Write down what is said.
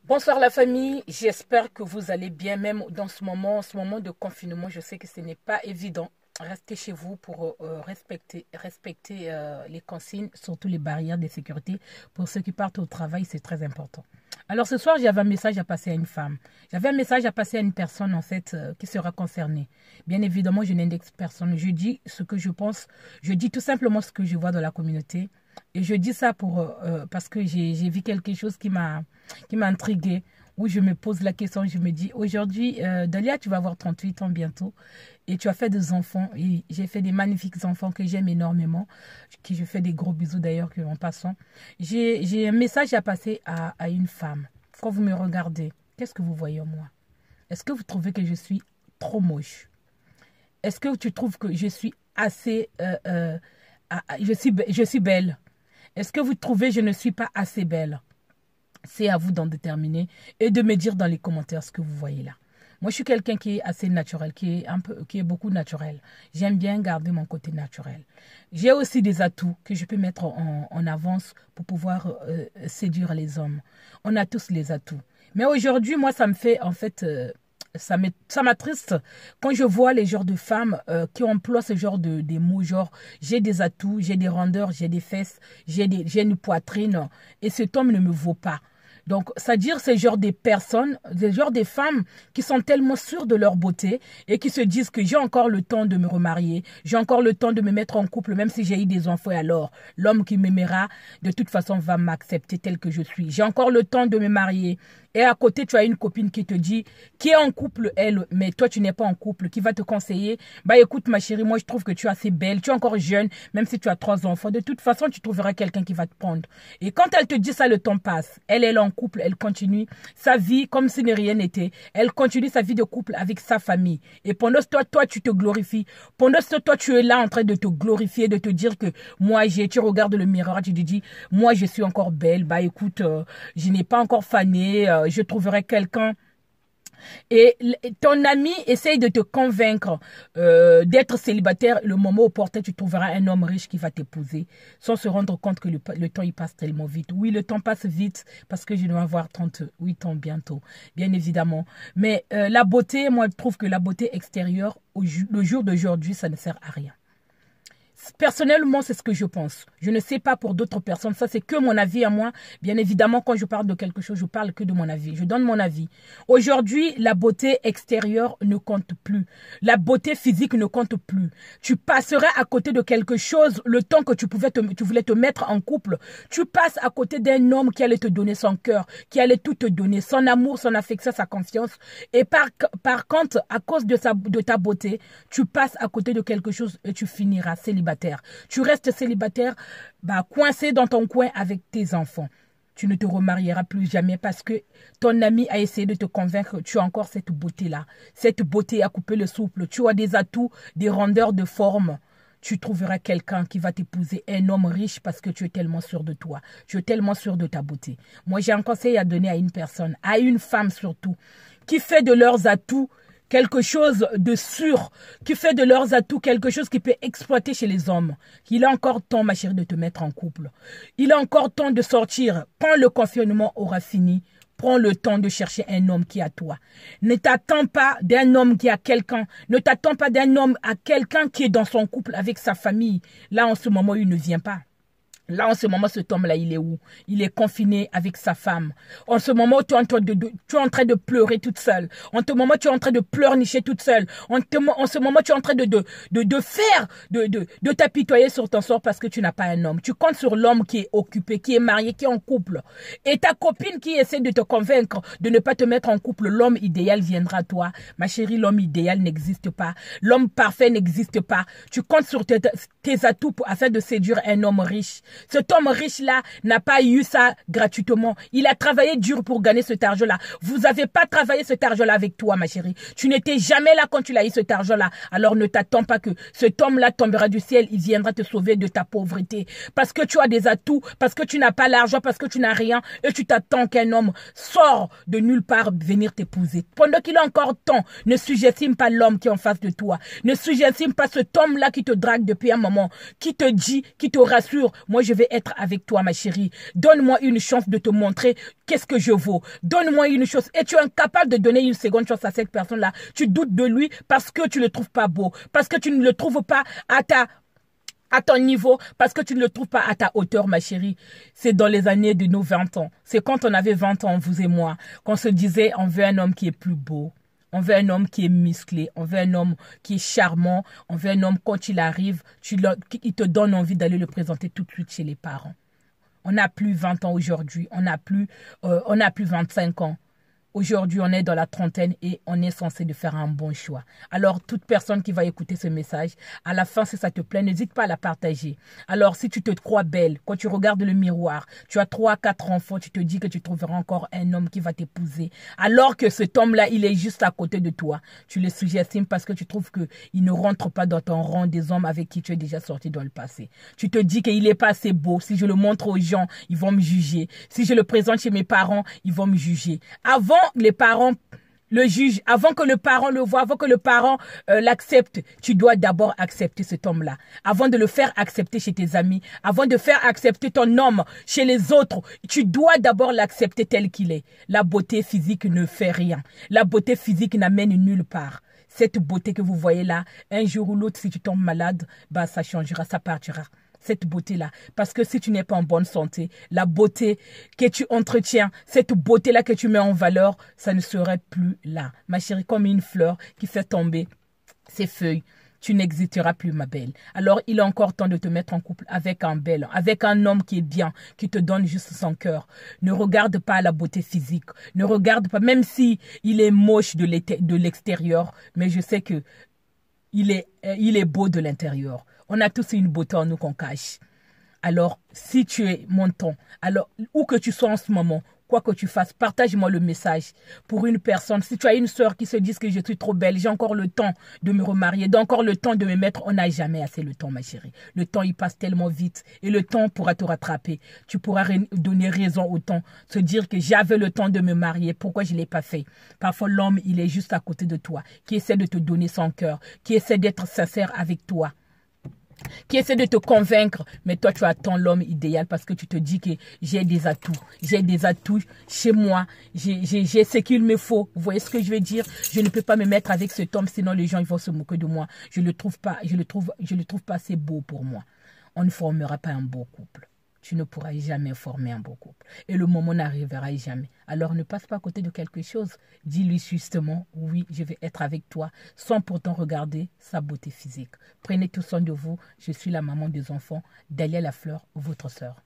Bonsoir la famille, j'espère que vous allez bien même dans ce moment de confinement. Je sais que ce n'est pas évident. Restez chez vous pour respecter les consignes, surtout les barrières de sécurité. Pour ceux qui partent au travail, c'est très important. Alors ce soir, j'avais un message à passer à une femme. J'avais un message à passer à une personne en fait qui sera concernée. Bien évidemment, je n'indexe personne. Je dis ce que je pense. Je dis tout simplement ce que je vois dans la communauté. Et je dis ça parce que j'ai vu quelque chose qui m'a intriguée, où je me pose la question, je me dis, aujourd'hui, Dalia, tu vas avoir 38 ans bientôt, et tu as fait des enfants, et j'ai fait des magnifiques enfants que j'aime énormément, que je fais des gros bisous d'ailleurs en passant. J'ai un message à passer à une femme. Quand vous me regardez, qu'est-ce que vous voyez en moi? Est-ce que vous trouvez que je suis trop moche? Est-ce que tu trouves que je suis assez... je suis belle? Est-ce que vous trouvez que je ne suis pas assez belle? C'est à vous d'en déterminer et de me dire dans les commentaires ce que vous voyez là. Moi, je suis quelqu'un qui est assez naturel, qui est beaucoup naturel. J'aime bien garder mon côté naturel. J'ai aussi des atouts que je peux mettre en avance pour pouvoir séduire les hommes. On a tous les atouts. Mais aujourd'hui, moi, ça me fait en fait... ça m'attriste quand je vois les genres de femmes qui emploient ce genre des mots, genre j'ai des atouts, j'ai des rondeurs, j'ai des fesses, j'ai une poitrine et cet homme ne me vaut pas. Donc, c'est-à-dire ce genre des personnes, ce genre des femmes qui sont tellement sûres de leur beauté et qui se disent que j'ai encore le temps de me remarier, j'ai encore le temps de me mettre en couple, même si j'ai eu des enfants. Et alors, l'homme qui m'aimera, de toute façon, va m'accepter tel que je suis. J'ai encore le temps de me marier. Et à côté, tu as une copine qui te dit, qui est en couple, elle, mais toi, tu n'es pas en couple, qui va te conseiller. Bah, écoute, ma chérie, moi, je trouve que tu es assez belle, tu es encore jeune, même si tu as 3 enfants. De toute façon, tu trouveras quelqu'un qui va te prendre. Et quand elle te dit ça, le temps passe. Elle est en couple, elle continue sa vie comme si rien n'était. Elle continue sa vie de couple avec sa famille. Et pendant ce temps, toi, tu te glorifies. Pendant ce temps, toi, tu es là en train de te glorifier, de te dire que moi, tu regardes le miroir, tu te dis, moi, je suis encore belle. Bah, écoute, je n'ai pas encore fané. Je trouverai quelqu'un. Et ton ami essaye de te convaincre d'être célibataire. Le moment opportun, tu trouveras un homme riche qui va t'épouser sans se rendre compte que le temps il passe tellement vite. Oui, le temps passe vite parce que je dois avoir 38 ans bientôt, bien évidemment. Mais la beauté, moi, je trouve que la beauté extérieure, le jour d'aujourd'hui, ça ne sert à rien. Personnellement, c'est ce que je pense. Je ne sais pas pour d'autres personnes. Ça, c'est que mon avis à moi. Bien évidemment, quand je parle de quelque chose, je parle que de mon avis. Je donne mon avis. Aujourd'hui, la beauté extérieure ne compte plus. La beauté physique ne compte plus. Tu passerais à côté de quelque chose le temps que tu voulais te mettre en couple. Tu passes à côté d'un homme qui allait te donner son cœur, qui allait tout te donner, son amour, son affection, sa confiance. Et par contre, à cause de ta beauté, tu passes à côté de quelque chose et tu finiras célibataire. Tu restes célibataire, coincé dans ton coin avec tes enfants. Tu ne te remarieras plus jamais parce que ton ami a essayé de te convaincre que tu as encore cette beauté-là. Cette beauté à couper le souffle. Tu as des atouts, des rondeurs de forme. Tu trouveras quelqu'un qui va t'épouser, un homme riche parce que tu es tellement sûr de toi. Tu es tellement sûr de ta beauté. Moi, j'ai un conseil à donner à une personne, à une femme surtout, qui fait de leurs atouts quelque chose de sûr, qui fait de leurs atouts quelque chose qui peut exploiter chez les hommes. Il a encore temps, ma chérie, de te mettre en couple. Il a encore temps de sortir. Quand le confinement aura fini, prends le temps de chercher un homme qui est à toi. Ne t'attends pas d'un homme qui a quelqu'un. Ne t'attends pas d'un homme à quelqu'un qui est dans son couple avec sa famille. Là, en ce moment, il ne vient pas. Là, en ce moment, cet homme-là, il est où? Il est confiné avec sa femme. En ce moment, tu es en train de pleurer toute seule. En ce moment, tu es en train de pleurnicher toute seule. En ce moment, tu es en train de t'apitoyer sur ton sort parce que tu n'as pas un homme. Tu comptes sur l'homme qui est occupé, qui est marié, qui est en couple. Et ta copine qui essaie de te convaincre de ne pas te mettre en couple, l'homme idéal viendra à toi. Ma chérie, l'homme idéal n'existe pas. L'homme parfait n'existe pas. Tu comptes sur tes atouts afin de séduire un homme riche. Cet homme riche-là n'a pas eu ça gratuitement. Il a travaillé dur pour gagner cet argent-là. Vous n'avez pas travaillé cet argent-là avec toi, ma chérie. Tu n'étais jamais là quand tu l'as eu cet argent-là. Alors ne t'attends pas que cet homme-là tombera du ciel. Il viendra te sauver de ta pauvreté. Parce que tu as des atouts, parce que tu n'as pas l'argent, parce que tu n'as rien. Et tu t'attends qu'un homme sorte de nulle part venir t'épouser. Pendant qu'il a encore temps, ne sous-estime pas l'homme qui est en face de toi. Ne sous-estime pas cet homme-là qui te drague depuis un moment, qui te dit, qui te rassure. Moi, je vais être avec toi, ma chérie. Donne-moi une chance de te montrer qu'est-ce que je vaux. Donne-moi une chance. Et tu es incapable de donner une seconde chance à cette personne-là. Tu doutes de lui parce que tu ne le trouves pas beau, parce que tu ne le trouves pas à ton niveau, parce que tu ne le trouves pas à ta hauteur, ma chérie. C'est dans les années de nos 20 ans. C'est quand on avait 20 ans, vous et moi, qu'on se disait, on veut un homme qui est plus beau. On veut un homme qui est musclé, on veut un homme qui est charmant, on veut un homme, quand il arrive, il te donne envie d'aller le présenter tout de suite chez les parents. On n'a plus 20 ans aujourd'hui, on n'a plus 25 ans. Aujourd'hui, on est dans la trentaine et on est censé de faire un bon choix. Alors, toute personne qui va écouter ce message, à la fin, si ça te plaît, n'hésite pas à la partager. Alors, si tu te crois belle, quand tu regardes le miroir, tu as 3, 4 enfants, tu te dis que tu trouveras encore un homme qui va t'épouser. Alors que cet homme-là, il est juste à côté de toi. Tu le sous-estimes parce que tu trouves qu'il ne rentre pas dans ton rang des hommes avec qui tu es déjà sorti dans le passé. Tu te dis qu'il n'est pas assez beau. Si je le montre aux gens, ils vont me juger. Si je le présente chez mes parents, ils vont me juger. Avant les parents le jugent, avant que le parent le voie, avant que le parent l'accepte, tu dois d'abord accepter cet homme-là. Avant de le faire accepter chez tes amis, avant de faire accepter ton homme chez les autres, tu dois d'abord l'accepter tel qu'il est. La beauté physique ne fait rien. La beauté physique n'amène nulle part. Cette beauté que vous voyez là, un jour ou l'autre, si tu tombes malade, bah ça changera, ça partira. Cette beauté-là. Parce que si tu n'es pas en bonne santé, la beauté que tu entretiens, cette beauté-là que tu mets en valeur, ça ne serait plus là. Ma chérie, comme une fleur qui fait tomber ses feuilles, tu n'existeras plus, ma belle. Alors, il est encore temps de te mettre en couple avec un homme qui est bien, qui te donne juste son cœur. Ne regarde pas la beauté physique. Ne regarde pas, même si il est moche de l'extérieur, mais je sais que il est beau de l'intérieur. On a tous une beauté en nous qu'on cache. Alors, si tu es mon ton, alors où que tu sois en ce moment, quoi que tu fasses, partage-moi le message pour une personne. Si tu as une soeur qui se dit que je suis trop belle, j'ai encore le temps de me remarier, j'ai encore le temps de me mettre. On n'a jamais assez le temps, ma chérie. Le temps, il passe tellement vite et le temps pourra te rattraper. Tu pourras donner raison au temps, se dire que j'avais le temps de me marier, pourquoi je ne l'ai pas fait. Parfois, l'homme, il est juste à côté de toi, qui essaie de te donner son cœur, qui essaie d'être sincère avec toi, qui essaie de te convaincre, mais toi tu attends l'homme idéal parce que tu te dis que j'ai des atouts chez moi, j'ai ce qu'il me faut. Vous voyez ce que je veux dire? Je ne peux pas me mettre avec cet homme, sinon les gens ils vont se moquer de moi. Je le trouve pas assez beau pour moi. On ne formera pas un beau couple. Tu ne pourras jamais former un beau couple. Et le moment n'arrivera jamais. Alors ne passe pas à côté de quelque chose. Dis-lui justement, oui, je vais être avec toi, sans pourtant regarder sa beauté physique. Prenez tout soin de vous. Je suis la maman des enfants, Dalia Lafleur, votre sœur.